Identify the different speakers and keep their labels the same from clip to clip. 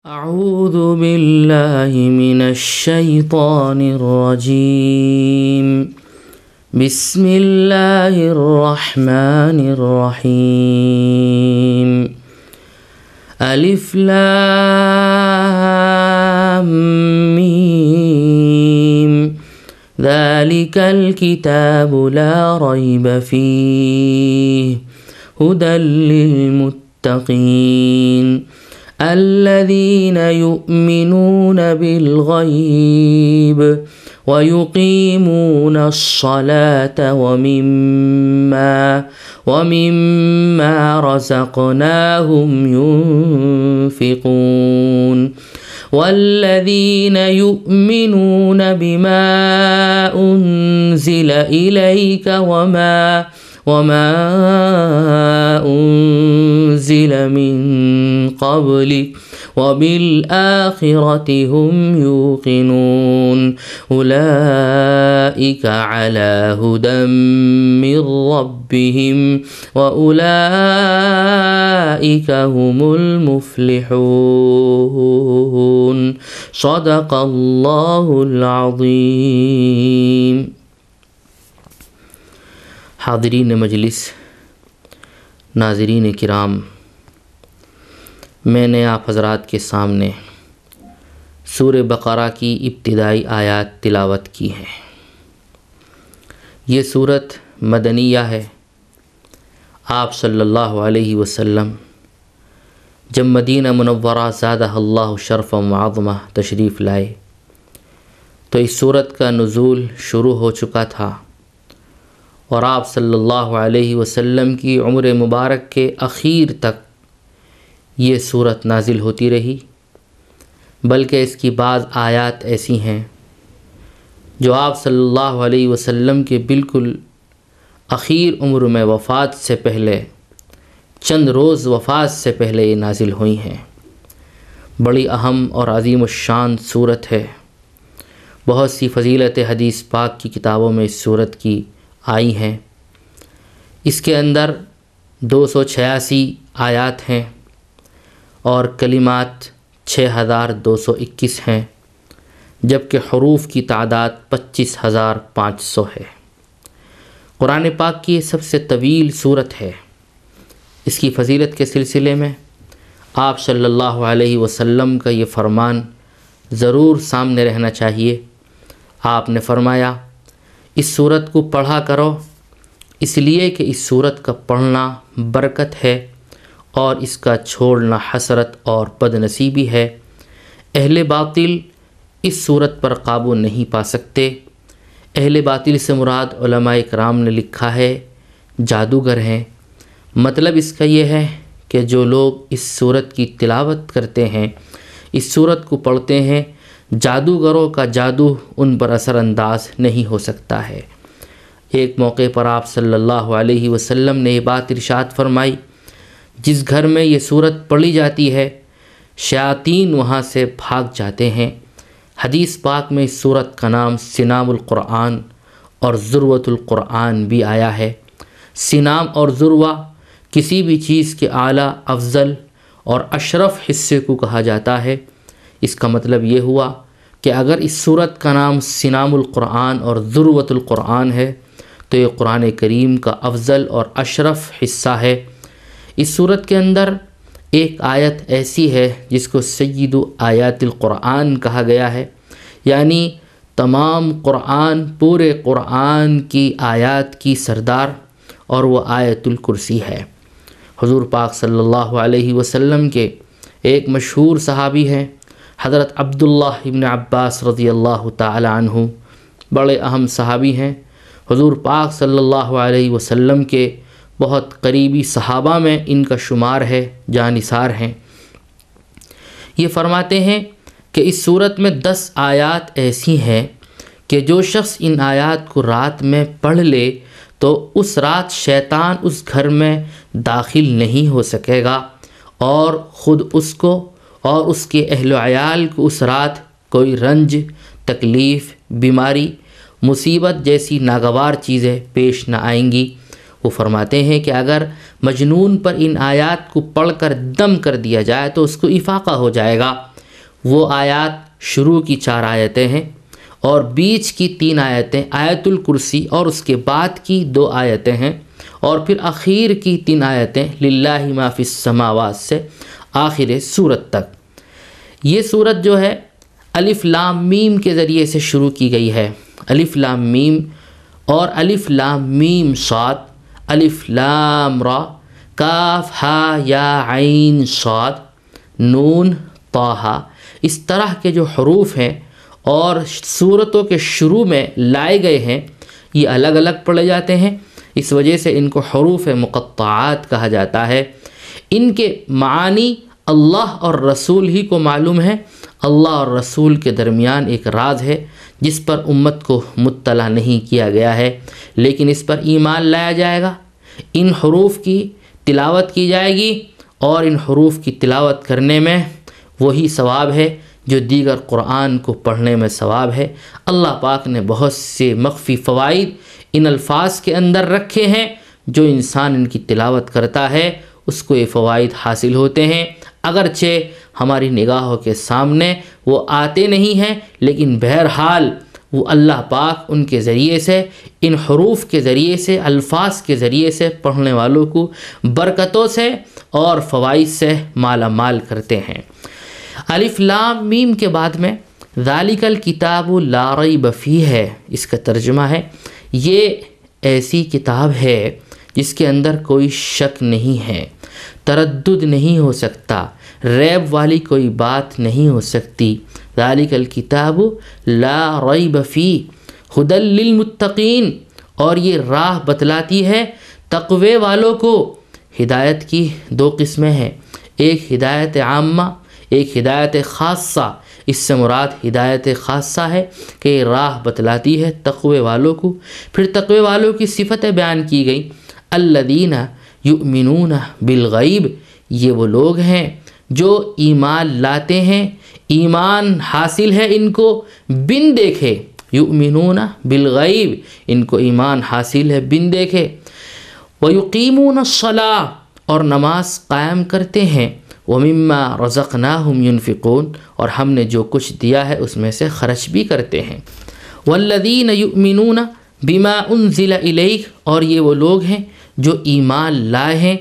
Speaker 1: أعوذ بالله من الشيطان الرجيم. بسم الله الرحمن الرحيم. ألف لام ميم. ذلك الكتاب لا ريب فيه هدى للمتقين الذين يؤمنون بالغيب ويقيمون الصلاة ومما رزقناهم ينفقون والذين يؤمنون بما أنزل إليك وما أنزل من قبلك وبالآخرة هم يوقنون أولئك على هدى من ربهم وأولئك هم المفلحون. صدق الله العظيم. حاضرین مجلس، ناظرین کرام، میں نے آپ حضرات کے سامنے سورہ بقرہ کی ابتدائی آیات تلاوت کی ہیں۔ یہ سورت مدنیہ ہے۔ آپ صلی اللہ علیہ وسلم جب مدینہ منورہ زادہ اللہ شرفا وعظمہ تشریف لائے تو اس سورت کا نزول شروع ہو چکا تھا، اور آپ صلی اللہ علیہ وسلم کی عمر مبارک کے اخیر تک یہ سورت نازل ہوتی رہی، بلکہ اس کی بعض آیات ایسی ہیں جو آپ صلی اللہ علیہ وسلم کے بالکل اخیر عمر میں وفات سے پہلے، چند روز وفات سے پہلے یہ نازل ہوئی ہیں۔ بڑی اہم اور عظیم الشان سورت ہے۔ بہت سی فضیلت حدیث پاک کی کتابوں میں اس سورت کی آئی ہیں۔ اس کے اندر 286 آیات ہیں اور کلمات 6221 ہیں، جبکہ حروف کی تعداد 25500 ہے۔ قرآن پاک کی یہ سب سے طویل سورت ہے۔ اس کی فضیلت کے سلسلے میں آپ صلی اللہ علیہ وسلم کا یہ فرمان ضرور سامنے رہنا چاہیے۔ آپ نے فرمایا، اس سورت کو پڑھا کرو، اس لیے کہ اس سورت کا پڑھنا برکت ہے اور اس کا چھوڑنا حسرت اور بد نصیبی ہے۔ اہل باطل اس سورت پر قابو نہیں پا سکتے۔ اہل باطل سے مراد علماء کرام نے لکھا ہے جادوگر ہیں۔ مطلب اس کا یہ ہے کہ جو لوگ اس سورت کی تلاوت کرتے ہیں، اس سورت کو پڑھتے ہیں، جادوگروں کا جادو ان پر اثر انداز نہیں ہو سکتا ہے۔ ایک موقع پر آپ صلی اللہ علیہ وسلم نے یہ بات ارشاد فرمائی، جس گھر میں یہ سورت پڑھی جاتی ہے شیاطین وہاں سے بھاگ جاتے ہیں۔ حدیث پاک میں اس سورت کا نام سنام القرآن اور ذروۃ القرآن بھی آیا ہے۔ سنام اور ذروہ کسی بھی چیز کے اعلیٰ، افضل اور اشرف حصے کو کہا جاتا ہے۔ اس کا مطلب یہ ہوا کہ اگر اس سورت کا نام سنام القرآن اور ذروۃ القرآن ہے تو یہ قرآن کریم کا افضل اور اشرف حصہ ہے۔ اس سورت کے اندر ایک آیت ایسی ہے جس کو سید آیات القرآن کہا گیا ہے، یعنی تمام قرآن، پورے قرآن کی آیات کی سردار، اور وہ آیت الکرسی ہے۔ حضور پاک صلی اللہ علیہ وسلم کے ایک مشہور صحابی ہیں حضرت عبداللہ ابن عباس رضی اللہ تعالی عنہ، بڑے اہم صحابی ہیں۔ حضور پاک صلی اللہ علیہ وسلم کے بہت قریبی صحابہ میں ان کا شمار ہے، جانثار ہیں۔ یہ فرماتے ہیں کہ اس صورت میں 10 آیات ایسی ہیں کہ جو شخص ان آیات کو رات میں پڑھ لے تو اس رات شیطان اس گھر میں داخل نہیں ہو سکے گا، اور خود اس کو اور اس کے اہل و عیال کو اس رات کوئی رنج، تکلیف، بیماری، مصیبت جیسی ناگوار چیزیں پیش نہ آئیں گی۔ وہ فرماتے ہیں کہ اگر مجنون پر ان آیات کو پڑھ کر دم کر دیا جائے تو اس کو افاقہ ہو جائے گا۔ وہ آیات شروع کی 4 آیتیں ہیں اور بیچ کی 3 آیتیں آیت الکرسی اور اس کے بعد کی 2 آیتیں ہیں، اور پھر اخیر کی 3 آیتیں للہ ما فی السماوات سے آخر سورت تک۔ یہ سورت جو ہے الف لام میم کے ذریعے سے شروع کی گئی ہے۔ الف لام میم اور الف لام میم صاد، الف لام را، کاف ہا یا عین صاد، نون طٰہٰ، اس طرح کے جو حروف ہیں اور سورتوں کے شروع میں لائے گئے ہیں، یہ الگ الگ پڑھے جاتے ہیں، اس وجہ سے ان کو حروف مقطعات کہا جاتا ہے۔ ان کے معانی اللہ اور رسول ہی کو معلوم ہے۔ اللہ اور رسول کے درمیان ایک راز ہے جس پر امت کو مطلع نہیں کیا گیا ہے، لیکن اس پر ایمان لایا جائے گا۔ ان حروف کی تلاوت کی جائے گی اور ان حروف کی تلاوت کرنے میں وہی ثواب ہے جو دیگر قرآن کو پڑھنے میں ثواب ہے۔ اللہ پاک نے بہت سے مخفی فوائد ان الفاظ کے اندر رکھے ہیں، جو انسان ان کی تلاوت کرتا ہے اس کو یہ فوائد حاصل ہوتے ہیں، اگرچہ ہماری نگاہوں کے سامنے وہ آتے نہیں ہیں، لیکن بہرحال وہ اللہ پاک ان کے ذریعے سے، ان حروف کے ذریعے سے، الفاظ کے ذریعے سے پڑھنے والوں کو برکتوں سے اور فوائد سے مالا مال کرتے ہیں۔ الف لام میم کے بعد میں ذالک الکتاب لا ریب فیہ ہے، اس کا ترجمہ ہے یہ ایسی کتاب ہے جس کے اندر کوئی شک نہیں ہے، تردد نہیں ہو سکتا، ریب والی کوئی بات نہیں ہو سکتی۔ ذالک الکتاب لا ریب فیہ ھدی للمتقین، اور یہ راہ بتلاتی ہے تقوی والوں کو۔ ہدایت کی 2 قسمیں ہیں، ایک ہدایت عامہ، ایک ہدایت خاصہ۔ اس سے مراد ہدایت خاصہ ہے کہ یہ راہ بتلاتی ہے تقوی والوں کو۔ پھر تقوی والوں کی صفتیں بیان کی گئی، الذین یؤمنون بالغیب، یہ وہ لوگ ہیں جو ایمان لاتے ہیں، ایمان حاصل ہے ان کو بن دیکھے، یؤمنون بالغیب، ان کو ایمان حاصل ہے بن دیکھے، ویقیمون الصلاۃ، اور نماز قائم کرتے ہیں، ومما رزقناہم ینفقون، اور ہم نے جو کچھ دیا ہے اس میں سے خرچ بھی کرتے ہیں، والذین یؤمنون بما انزل الیک، اور یہ وہ لوگ ہیں جو ایمان لائے ہیں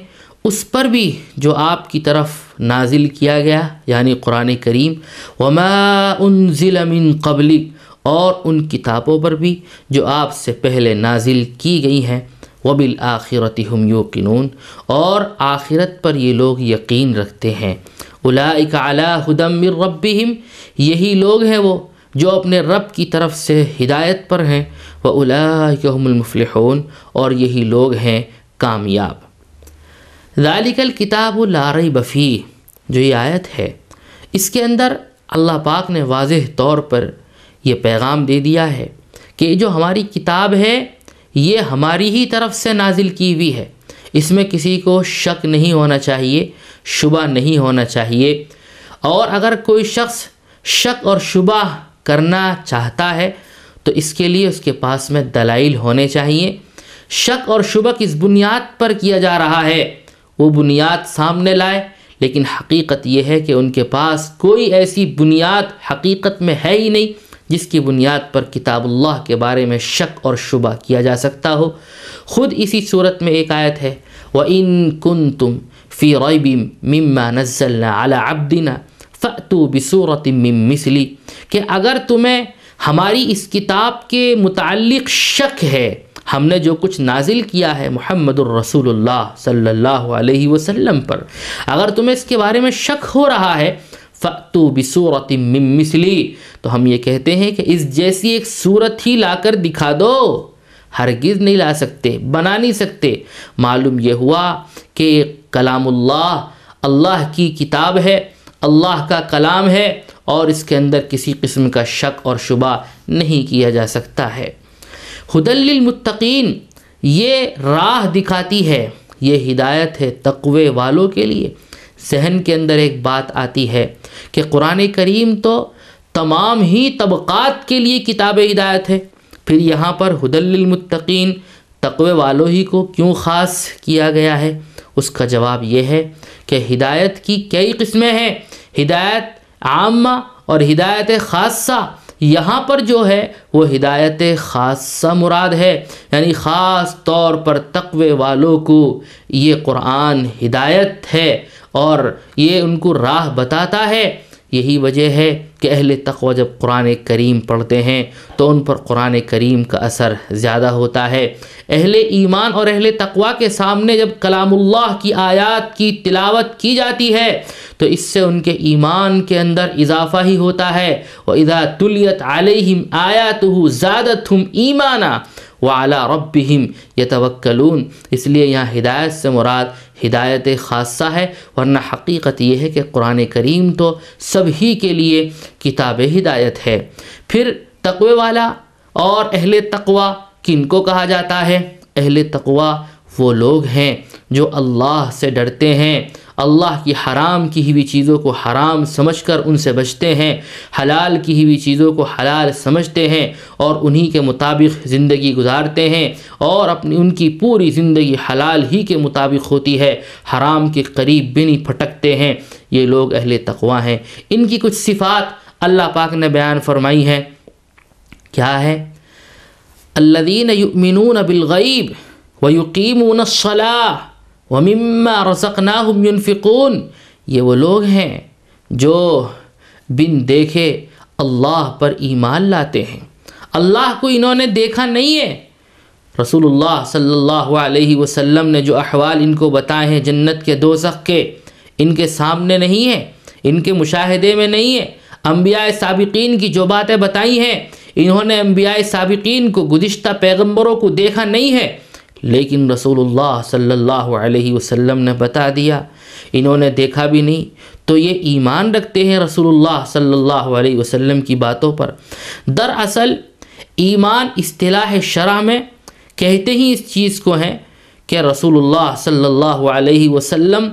Speaker 1: اس پر بھی جو آپ کی طرف نازل کیا گیا، یعنی قرآن کریم، وما انزل من قبلک، اور ان کتابوں پر بھی جو آپ سے پہلے نازل کی گئی ہیں، وبالآخرۃ ہم یوقنون، اور آخرت پر یہ لوگ یقین رکھتے ہیں، اولئک علی ھدی من ربہم، یہی لوگ ہیں وہ جو اپنے رب کی طرف سے ہدایت پر ہیں، واولئک ھم المفلحون، اور یہی لوگ ہیں کامیاب۔ ذالک الکتاب لا ریب فیہ، جو یہ آیت ہے اس کے اندر اللہ پاک نے واضح طور پر یہ پیغام دے دیا ہے کہ جو ہماری کتاب ہے یہ ہماری ہی طرف سے نازل کی ہوئی ہے، اس میں کسی کو شک نہیں ہونا چاہیے، شبہ نہیں ہونا چاہیے، اور اگر کوئی شخص شک اور شبہ کرنا چاہتا ہے تو اس کے لیے اس کے پاس میں دلائل ہونے چاہیے۔ شک اور شبہ کس بنیاد پر کیا جا رہا ہے وہ بنیاد سامنے لائے، لیکن حقیقت یہ ہے کہ ان کے پاس کوئی ایسی بنیاد حقیقت میں ہے ہی نہیں جس کی بنیاد پر کتاب اللہ کے بارے میں شک اور شبہ کیا جا سکتا ہو۔ خود اسی صورت میں ایک آیت ہے، وَإِن كُنتُمْ فِي رَيْبٍ مِّمَّا نَزَّلْنَا عَلَىٰ عَبْدِنَا فَأْتُوا بِسُورَةٍ مِّن مِّثْلِهِ، کہ اگر تمہیں ہماری اس کتاب کے متعلق شک ہے، ہم نے جو کچھ نازل کیا ہے محمد الرسول اللہ صلی اللہ علیہ وسلم پر، اگر تمہیں اس کے بارے میں شک ہو رہا ہے، فَأْتُوا بِسُورَةٍ مِّن مِّثْلِهِ، تو ہم یہ کہتے ہیں کہ اس جیسی ایک صورت ہی لا کر دکھا دو۔ ہرگز نہیں لا سکتے، بنا نہیں سکتے۔ معلوم یہ ہوا کہ کلام اللہ، اللہ کی کتاب ہے، اللہ کا کلام ہے، اور اس کے اندر کسی قسم کا شک اور شبہ نہیں کیا جا سکتا ہے۔ ھدی للمتقین، یہ راہ دکھاتی ہے، یہ ہدایت ہے تقوی والوں کے لیے۔ ذہن کے اندر ایک بات آتی ہے کہ قرآن کریم تو تمام ہی طبقات کے لیے کتاب ہدایت ہے، پھر یہاں پر ھدی للمتقین تقوی والوں ہی کو کیوں خاص کیا گیا ہے؟ اس کا جواب یہ ہے کہ ہدایت کی کئی قسمیں ہیں، ہدایت عامہ اور ہدایت خاصہ۔ یہاں پر جو ہے وہ ہدایت خاصہ مراد ہے، یعنی خاص طور پر تقوی والوں کو یہ قرآن ہدایت ہے اور یہ ان کو راہ بتاتا ہے۔ یہی وجہ ہے کہ اہل تقوی جب قرآن کریم پڑھتے ہیں تو ان پر قرآن کریم کا اثر زیادہ ہوتا ہے۔ اہل ایمان اور اہل تقوی کے سامنے جب کلام اللہ کی آیات کی تلاوت کی جاتی ہے تو اس سے ان کے ایمان کے اندر اضافہ ہی ہوتا ہے۔ وَإِذَا تُلِيَتْ عَلَيْهِمْ آيَاتُهُ زَادَتْهُمْ إِيمَانًا وَعَلَىٰ رَبِّهِمْ يَتَوَكَّلُونَ۔ اس لیے یہاں ہدایت سے مراد ہدایت خاصہ ہے، ورنہ حقیقت یہ ہے کہ قرآن کریم تو سب ہی کے لیے کتاب ہدایت ہے۔ پھر تقوی والا اور اہل تقوی کن کو کہا جاتا ہے؟ اہل تقوی وہ لوگ ہیں جو اللہ سے ڈرتے ہیں، اللہ کی حرام کی ہوئی چیزوں کو حرام سمجھ کر ان سے بچتے ہیں، حلال کی ہوئی چیزوں کو حلال سمجھتے ہیں اور انہی کے مطابق زندگی گزارتے ہیں، اور ان کی پوری زندگی حلال ہی کے مطابق ہوتی ہے، حرام کے قریب بھی نہیں پھٹکتے ہیں۔ یہ لوگ اہل تقوی ہیں۔ ان کی کچھ صفات اللہ پاک نے بیان فرمائی ہے۔ کیا ہے؟ الذین یؤمنون بالغیب ویقیمون الصلاۃ وَمِمَّا رَزَقْنَاهُمْ يُنْفِقُونَ۔ یہ وہ لوگ ہیں جو بن دیکھے اللہ پر ایمان لاتے ہیں۔ اللہ کو انہوں نے دیکھا نہیں ہے۔ رسول اللہ صلی اللہ علیہ وسلم نے جو احوال ان کو بتائے ہیں جنت کے دوزخ کے، ان کے سامنے نہیں ہیں، ان کے مشاہدے میں نہیں ہے۔ انبیاء سابقین کی جو باتیں بتائی ہیں، انہوں نے انبیاء سابقین کو، گزشتہ پیغمبروں کو دیکھا نہیں ہے، لیکن رسول اللہ صلی اللہ علیہ وسلم نے بتا دیا۔ انہوں نے دیکھا بھی نہیں تو یہ ایمان رکھتے ہیں رسول اللہ صلی اللہ علیہ وسلم کی باتوں پر۔ دراصل ایمان اصطلاح شرع میں کہتے ہی اس چیز کو ہیں کہ رسول اللہ صلی اللہ علیہ وسلم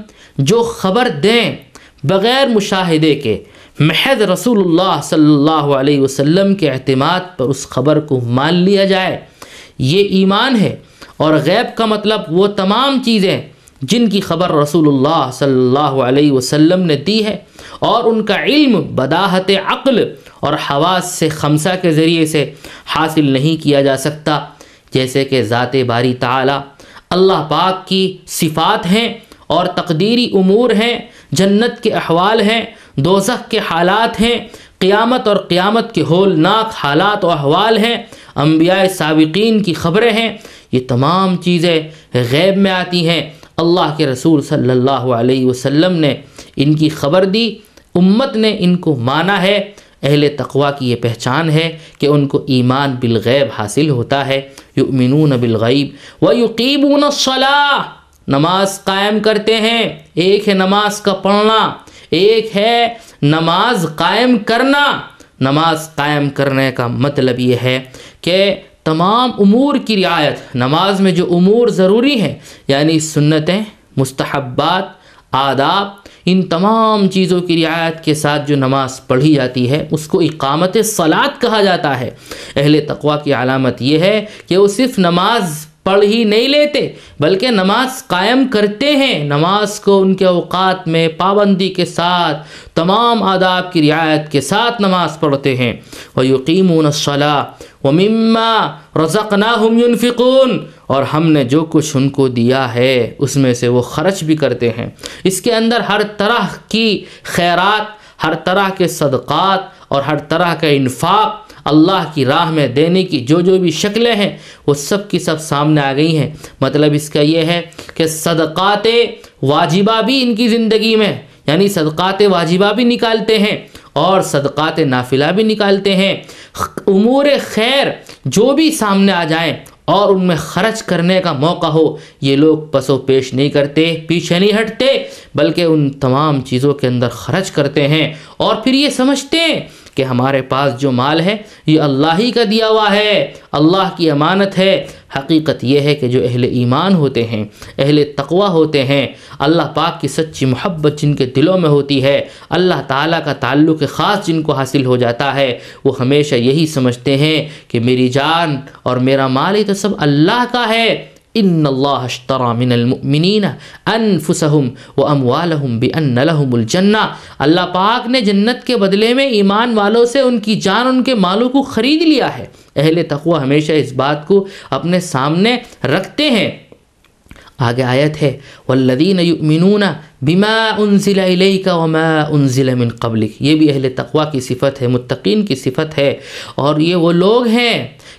Speaker 1: جو خبر دیں بغیر مشاہدے کے، محض رسول اللہ صلی اللہ علیہ وسلم کے اعتماد پر اس خبر کو مان لیا جائے، یہ ایمان ہے۔ اور غیب کا مطلب وہ تمام چیزیں جن کی خبر رسول اللہ صلی اللہ علیہ وسلم نے دی ہے اور ان کا علم بداہت عقل اور حواس سے خمسہ کے ذریعے سے حاصل نہیں کیا جا سکتا، جیسے کہ ذات باری تعالی، اللہ پاک کی صفات ہیں اور تقدیری امور ہیں، جنت کے احوال ہیں، دوزخ کے حالات ہیں، قیامت اور قیامت کے ہولناک حالات و احوال ہیں، انبیاء سابقین کی خبریں ہیں۔ یہ تمام چیزیں غیب میں آتی ہیں۔ اللہ کے رسول صلی اللہ علیہ وسلم نے ان کی خبر دی، امت نے ان کو مانا ہے۔ اہل تقوی کی یہ پہچان ہے کہ ان کو ایمان بالغیب حاصل ہوتا ہے۔ یؤمنون بالغیب ویقیمون الصلاۃ، نماز قائم کرتے ہیں۔ ایک ہے نماز کا پڑھنا، ایک ہے نماز قائم کرنا۔ نماز قائم کرنے کا مطلب یہ ہے کہ تمام امور کی رعایت، نماز میں جو امور ضروری ہیں یعنی سنتیں، مستحبات، آداب، ان تمام چیزوں کی رعایت کے ساتھ جو نماز پڑھی جاتی ہے اس کو اقامت صلاۃ کہا جاتا ہے۔ اہل تقوی کی علامت یہ ہے کہ وہ صرف نماز پڑھ ہی نہیں لیتے بلکہ نماز قائم کرتے ہیں، نماز کو ان کے اوقات میں پابندی کے ساتھ، تمام آداب کی رعایت کے ساتھ نماز پڑھتے ہیں۔ وَيُقِيمُونَ الصَّلَاةَ وَمِمَّا رَزَقْنَاهُمْ يُنْفِقُونَ، اور ہم نے جو کچھ ان کو دیا ہے اس میں سے وہ خرچ بھی کرتے ہیں۔ اس کے اندر ہر طرح کی خیرات، ہر طرح کے صدقات اور ہر طرح کا انفاق، اللہ کی راہ میں دینے کی جو بھی شکلیں ہیں وہ سب کی سب سامنے آ گئی ہیں۔ مطلب اس کا یہ ہے کہ صدقات واجبہ بھی ان کی زندگی میں، یعنی صدقات واجبہ بھی نکالتے ہیں اور صدقات نافلہ بھی نکالتے ہیں۔ امور خیر جو بھی سامنے آ جائیں اور ان میں خرچ کرنے کا موقع ہو، یہ لوگ پس و پیش نہیں کرتے، پیچھے نہیں ہٹتے، بلکہ ان تمام چیزوں کے اندر خرچ کرتے ہیں۔ اور پھر یہ سمجھتے ہیں کہ کہ ہمارے پاس جو مال ہے یہ اللہ ہی کا دیا ہوا ہے، اللہ کی امانت ہے۔ حقیقت یہ ہے کہ جو اہل ایمان ہوتے ہیں، اہل تقوی ہوتے ہیں، اللہ پاک کی سچی محبت جن کے دلوں میں ہوتی ہے، اللہ تعالیٰ کا تعلق خاص جن کو حاصل ہو جاتا ہے، وہ ہمیشہ یہی سمجھتے ہیں کہ میری جان اور میرا مال یہ تو سب اللہ کا ہے۔ ان اللہ اشتری من المؤمنین انفسهم واموالهم بان لهم الجنہ، اللہ پاک نے جنت کے بدلے میں ایمان والوں سے ان کی جان ان کے مالوں کو خرید لیا ہے۔ اہل تقوی ہمیشہ اس بات کو اپنے سامنے رکھتے ہیں۔ آگے آیت ہے والذین یؤمنون بما انزل الیک وما انزل من قبلک، یہ بھی اہل تقوی کی صفت ہے، متقین کی صفت ہے، اور یہ وہ لوگ ہیں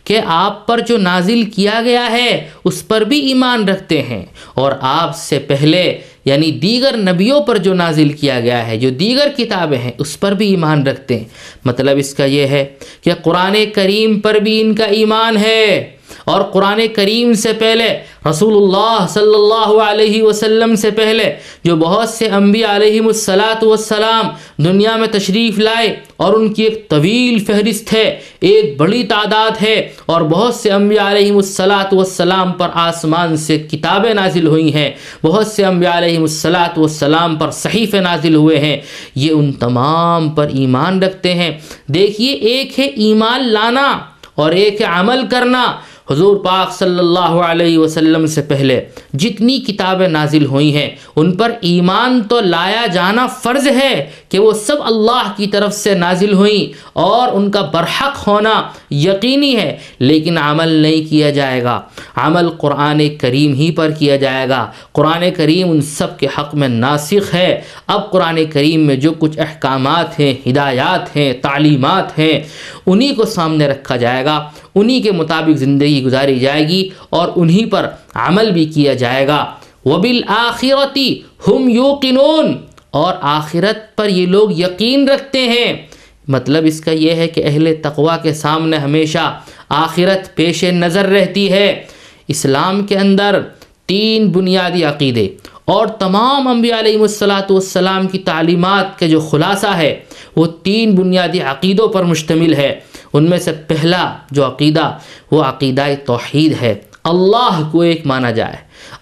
Speaker 1: کہ آپ پر جو نازل کیا گیا ہے اس پر بھی ایمان رکھتے ہیں، اور آپ سے پہلے یعنی دیگر نبیوں پر جو نازل کیا گیا ہے، جو دیگر کتابیں ہیں اس پر بھی ایمان رکھتے ہیں۔ مطلب اس کا یہ ہے کہ قرآن کریم پر بھی ان کا ایمان ہے، اور قرآن کریم سے پہلے رسول اللہ صلی اللہ علیہ وسلم سے پہلے جو بہت سے انبیاء علیہم السلام دنیا میں تشریف لائے، اور ان کی ایک طویل فہرست ہے، ایک بڑی تعداد ہے، اور بہت سے انبیاء علیہم السلام پر آسمان سے کتابیں نازل ہوئی ہیں، بہت سے انبیاء علیہم السلام پر صحیفے نازل ہوئے ہیں، یہ ان تمام پر ایمان رکھتے ہیں۔ دیکھیے، ایک ہے ایمان لانا اور ایک ہے عمل کرنا۔ حضور پاک صلی اللہ علیہ وسلم سے پہلے جتنی کتابیں نازل ہوئی ہیں ان پر ایمان تو لایا جانا فرض ہے کہ وہ سب اللہ کی طرف سے نازل ہوئیں، اور ان کا برحق ہونا یقینی ہے، لیکن عمل نہیں کیا جائے گا۔ عمل قرآن کریم ہی پر کیا جائے گا۔ قرآن کریم ان سب کے حق میں ناسخ ہے۔ اب قرآن کریم میں جو کچھ احکامات ہیں، ہدایات ہیں، تعلیمات ہیں، انہی کو سامنے رکھا جائے گا، انہی کے مطابق زندگی گزاری جائے گی، اور انہی پر عمل بھی کیا جائے گا۔ وَبِالْآخِرَةِ هُمْ يُوقِنُونَ، اور آخرت پر یہ لوگ یقین رکھتے ہیں۔ مطلب اس کا یہ ہے کہ اہل تقوی کے سامنے ہمیشہ آخرت پیش نظر رہتی ہے۔ اسلام کے اندر 3 بنیادی عقیدے اور تمام انبیاء علیہ السلام کی تعلیمات کا جو خلاصہ ہے وہ 3 بنیادی عقیدوں پر مشتمل ہے۔ ان میں سے پہلا جو عقیدہ وہ عقیدہ توحید ہے، اللہ کو ایک مانا جائے،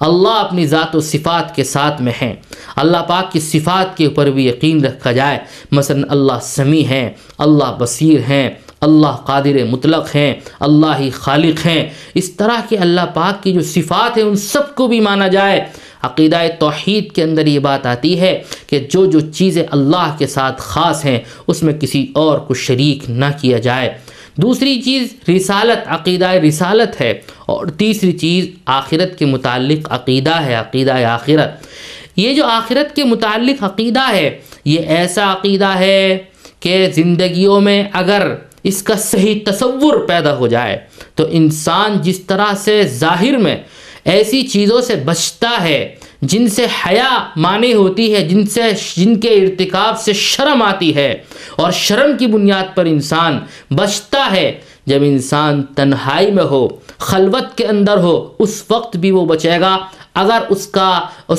Speaker 1: اللہ اپنی ذات و صفات کے ساتھ میں ہیں، اللہ پاک کی صفات کے اوپر بھی یقین رکھا جائے، مثلا اللہ سمیع ہیں، اللہ بصیر ہیں، اللہ قادر مطلق ہیں، اللہ ہی خالق ہیں، اس طرح کے اللہ پاک کی جو صفات ہیں ان سب کو بھی مانا جائے۔ عقیدہ توحید کے اندر یہ بات آتی ہے کہ جو جو چیزیں اللہ کے ساتھ خاص ہیں اس میں کسی اور کو شریک نہ کیا جائے۔ دوسری چیز رسالت، عقیدہ رسالت ہے، اور تیسری چیز آخرت کے متعلق عقیدہ ہے، عقیدہ آخرت۔ یہ جو آخرت کے متعلق عقیدہ ہے یہ ایسا عقیدہ ہے کہ زندگیوں میں اگر اس کا صحیح تصور پیدا ہو جائے تو انسان جس طرح سے ظاہر میں ایسی چیزوں سے بچتا ہے جن سے حیا مانی ہوتی ہے، جن کے ارتکاب سے شرم آتی ہے، اور شرم کی بنیاد پر انسان بچتا ہے، جب انسان تنہائی میں ہو، خلوت کے اندر ہو، اس وقت بھی وہ بچے گا اگر اس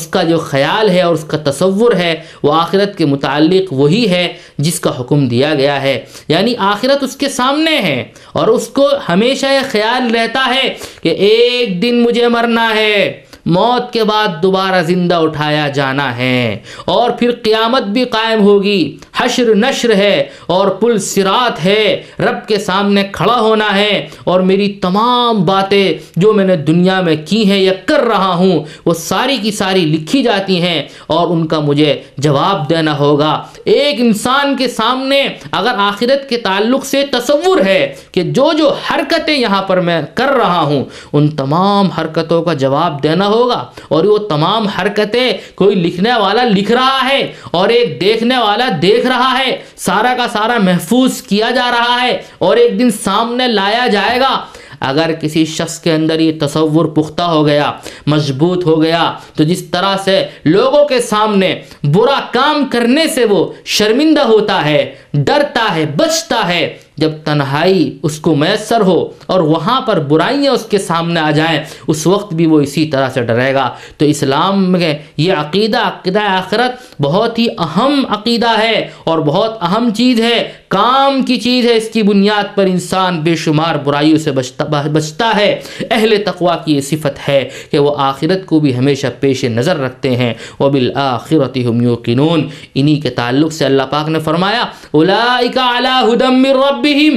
Speaker 1: کا جو خیال ہے اور اس کا تصور ہے وہ آخرت کے متعلق وہی ہے جس کا حکم دیا گیا ہے، یعنی آخرت اس کے سامنے ہے، اور اس کو ہمیشہ یہ خیال رہتا ہے کہ ایک دن مجھے مرنا ہے، موت کے بعد دوبارہ زندہ اٹھایا جانا ہے، اور پھر قیامت بھی قائم ہوگی، حشر نشر ہے، اور پل صراط ہے، رب کے سامنے کھڑا ہونا ہے، اور میری تمام باتیں جو میں نے دنیا میں کی ہیں یا کر رہا ہوں وہ ساری کی ساری لکھی جاتی ہیں، اور ان کا مجھے جواب دینا ہوگا۔ ایک انسان کے سامنے اگر آخرت کے تعلق سے تصور ہے کہ جو جو حرکتیں یہاں پر میں کر رہا ہوں ان تمام حرکتوں کا جواب دینا ہوگا، اور وہ تمام حرکتیں کوئی لکھنے والا لکھ رہا ہے اور ایک دیکھنے والا دیکھ رہا ہے، سارا کا سارا محفوظ کیا جا رہا ہے، اور ایک دن سامنے لایا جائے گا۔ اگر کسی شخص کے اندر یہ تصور پختہ ہو گیا، مضبوط ہو گیا، تو جس طرح سے لوگوں کے سامنے برا کام کرنے سے وہ شرمندہ ہوتا ہے، ڈرتا ہے، بچتا ہے، جب تنہائی اس کو میسر ہو اور وہاں پر برائیاں اس کے سامنے آ جائیں اس وقت بھی وہ اسی طرح سے ڈرے گا۔ تو اسلام میں یہ عقیدہ آخرت بہت ہی اہم عقیدہ ہے اور بہت اہم چیز ہے، کام کی چیز ہے۔ اس کی بنیاد پر انسان بے شمار برائیوں سے بچتا ہے۔ اہل تقوی کی یہ صفت ہے کہ وہ آخرت کو بھی ہمیشہ پیش نظر رکھتے ہیں۔ وَبِالْآخِرَةِ هُمْ يُوقِنُونَ، انہی کے تعلق سے اللہ پاک نے فرمایا اولئک علی ھدی من ربہم،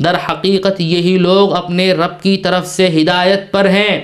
Speaker 1: در حقیقت یہی لوگ اپنے رب کی طرف سے ہدایت پر ہیں۔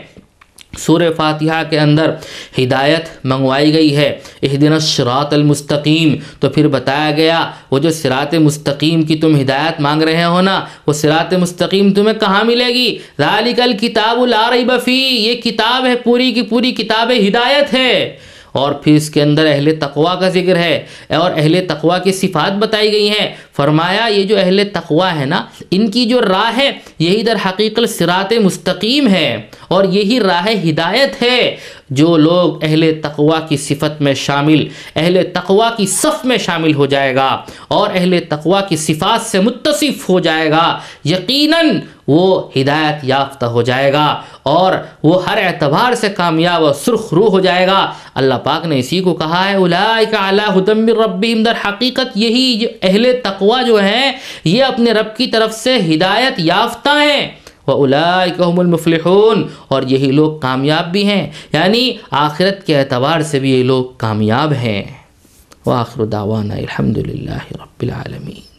Speaker 1: سورہ فاتحہ کے اندر ہدایت منگوائی گئی ہے، اہدنا الصراط المستقیم، تو پھر بتایا گیا وہ جو صراط مستقیم کی تم ہدایت مانگ رہے ہو نا، وہ صراط مستقیم تمہیں کہاں ملے گی؟ ذالک الکتاب لا ریب فیہ، یہ کتاب ہے، پوری کی پوری کتاب ہدایت ہے۔ اور پھر اس کے اندر اہل تقوی کا ذکر ہے اور اہل تقوی کی صفات بتائی گئی ہیں۔ فرمایا یہ جو اہل تقوی ہے نا، ان کی جو راہ ہے یہی در حقیقت صراط مستقیم ہے اور یہی راہ ہدایت ہے۔ جو لوگ اہل تقوی کی صفت میں شامل، اہل تقوی کی صف میں شامل ہو جائے گا اور اہل تقوی کی صفات سے متصف ہو جائے گا، یقیناً وہ ہدایت یافتہ ہو جائے گا اور وہ ہر اعتبار سے کامیاب و سرخ رو ہو جائے گا۔ اللہ پاک نے اسی کو کہا ہے اولئک علی ھدی من ربہم، در حقیقت یہی اہل تقوی جو ہیں یہ اپنے رب کی طرف سے ہدایت یافتہ ہیں۔ وَأُولَئِكَ هُمُ الْمُفْلِحُونَ، اور یہی لوگ کامیاب بھی ہیں، یعنی آخرت کے اعتبار سے بھی یہ لوگ کامیاب ہیں۔ وآخر دعوانا الحمدللہ رب العالمین۔